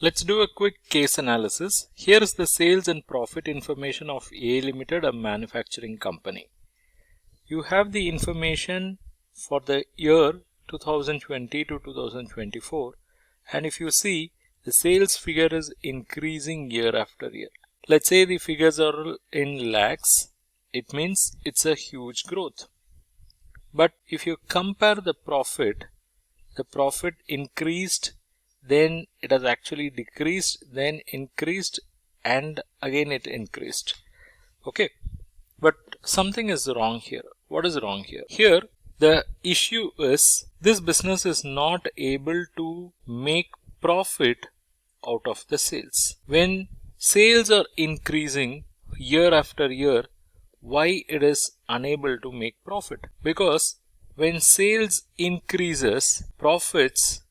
Let's do a quick case analysis. Here is the sales and profit information of A Limited, a manufacturing company. You have the information for the year 2020 to 2024, and if you see, the sales figure is increasing year after year. Let's say the figures are in lakhs. It means it's a huge growth. But if you compare the profit increased, then it has actually decreased, then increased, and again it increased. Okay, but something is wrong here. What is wrong here? Here the issue is this business is not able to make profit out of the sales. When sales are increasing year after year, why it is unable to make profit? Because when sales increases, profits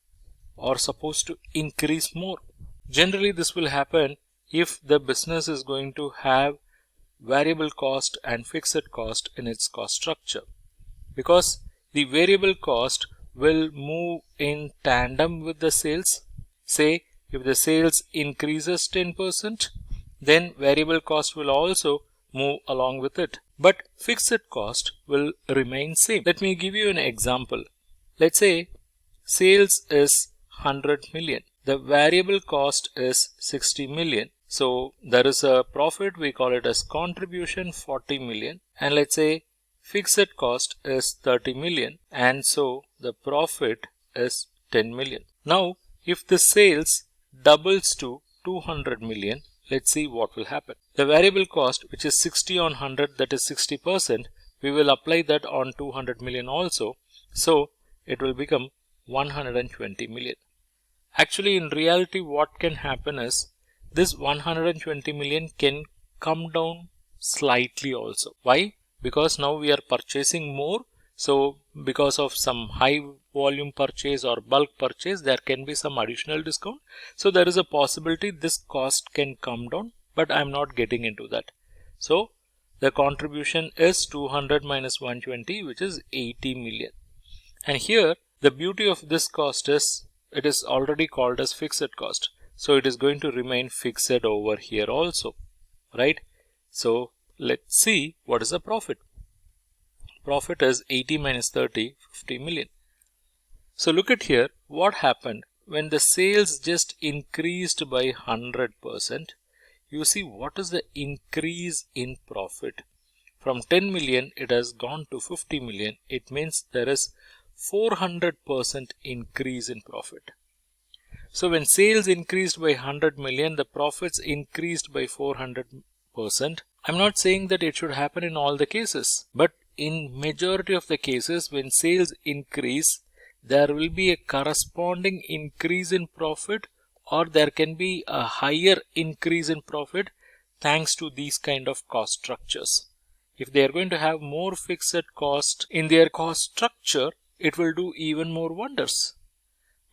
are supposed to increase more. Generally, this will happen if the business is going to have variable cost and fixed cost in its cost structure, because the variable cost will move in tandem with the sales. Say if the sales increases 10%, then variable cost will also move along with it, but fixed cost will remain same. Let me give you an example. Let's say sales is 100 million. The variable cost is 60 million. So there is a profit, we call it as contribution 40 million, and let's say fixed cost is 30 million, and so the profit is 10 million. Now if the sales doubles to 200 million, let's see what will happen. The variable cost, which is 60 on 100, that is 60%, we will apply that on 200 million also, so it will become 120 million. Actually, in reality, what can happen is this 120 million can come down slightly also. Why? Because now we are purchasing more. So because of some high volume purchase or bulk purchase, there can be some additional discount. So there is a possibility this cost can come down, but I am not getting into that. So the contribution is 200 minus 120, which is 80 million. And here the beauty of this cost is it is already called as fixed cost. So it is going to remain fixed over here also, right? So let's see what is the profit. Profit is 80 minus 30, 50 million. So look at here, what happened when the sales just increased by 100%. You see what is the increase in profit. From 10 million it has gone to 50 million. It means there is 400% increase in profit. So when sales increased by 100 million, the profits increased by 400%. I'm not saying that it should happen in all the cases, but in majority of the cases when sales increase, there will be a corresponding increase in profit, or there can be a higher increase in profit thanks to these kind of cost structures. If they are going to have more fixed cost in their cost structure, it will do even more wonders.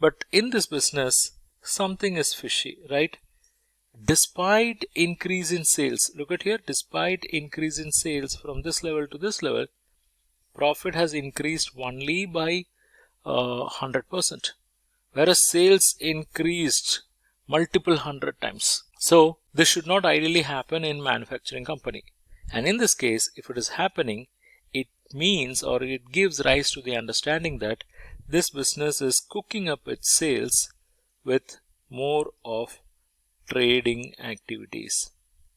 But in this business, something is fishy, right? Despite increase in sales, look at here, despite increase in sales from this level to this level, profit has increased only by 100%, whereas sales increased multiple 100 times. So this should not ideally happen in manufacturing company. And in this case, if it is happening, it means, or it gives rise to the understanding that this business is cooking up its sales with more of trading activities.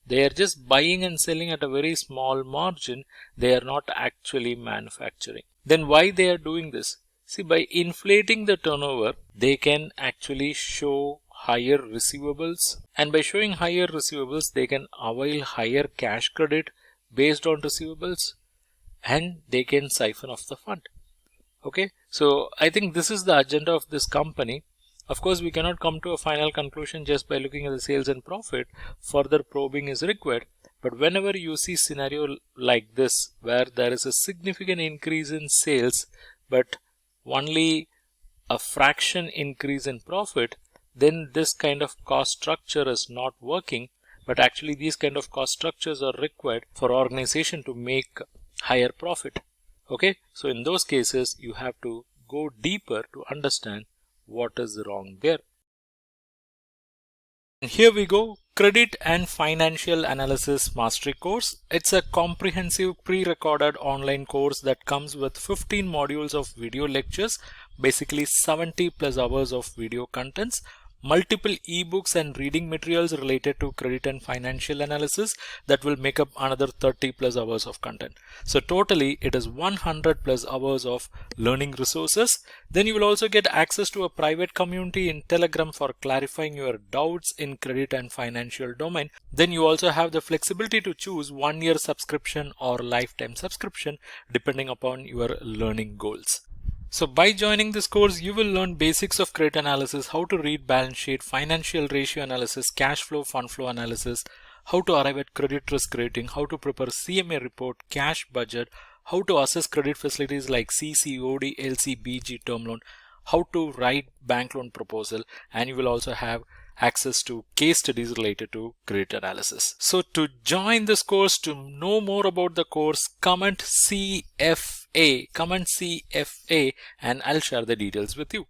They are just buying and selling at a very small margin. They are not actually manufacturing. Then why they are doing this? See, by inflating the turnover, they can actually show higher receivables, and by showing higher receivables, they can avail higher cash credit based on receivables, and they can siphon off the fund. Okay, so I think this is the agenda of this company. Of course, we cannot come to a final conclusion just by looking at the sales and profit. Further probing is required. But whenever you see scenario like this, where there is a significant increase in sales, but only a fraction increase in profit, then this kind of cost structure is not working. But actually, these kind of cost structures are required for organization to make higher profit. Okay, so in those cases, you have to go deeper to understand what is wrong there. And here we go, Credit and Financial Analysis Mastery Course. It's a comprehensive pre-recorded online course that comes with 15 modules of video lectures, basically 70 plus hours of video contents, multiple ebooks and reading materials related to credit and financial analysis that will make up another 30 plus hours of content. So totally it is 100 plus hours of learning resources. Then you will also get access to a private community in Telegram for clarifying your doubts in credit and financial domain. Then you also have the flexibility to choose 1-year subscription or lifetime subscription depending upon your learning goals. So by joining this course, you will learn basics of credit analysis, how to read balance sheet, financial ratio analysis, cash flow, fund flow analysis, how to arrive at credit risk rating, how to prepare CMA report, cash budget, how to assess credit facilities like CC, OD, LC, BG, term loan, how to write bank loan proposal, and you will also have access to case studies related to credit analysis. So to join this course, to know more about the course, comment CFA, and I'll share the details with you.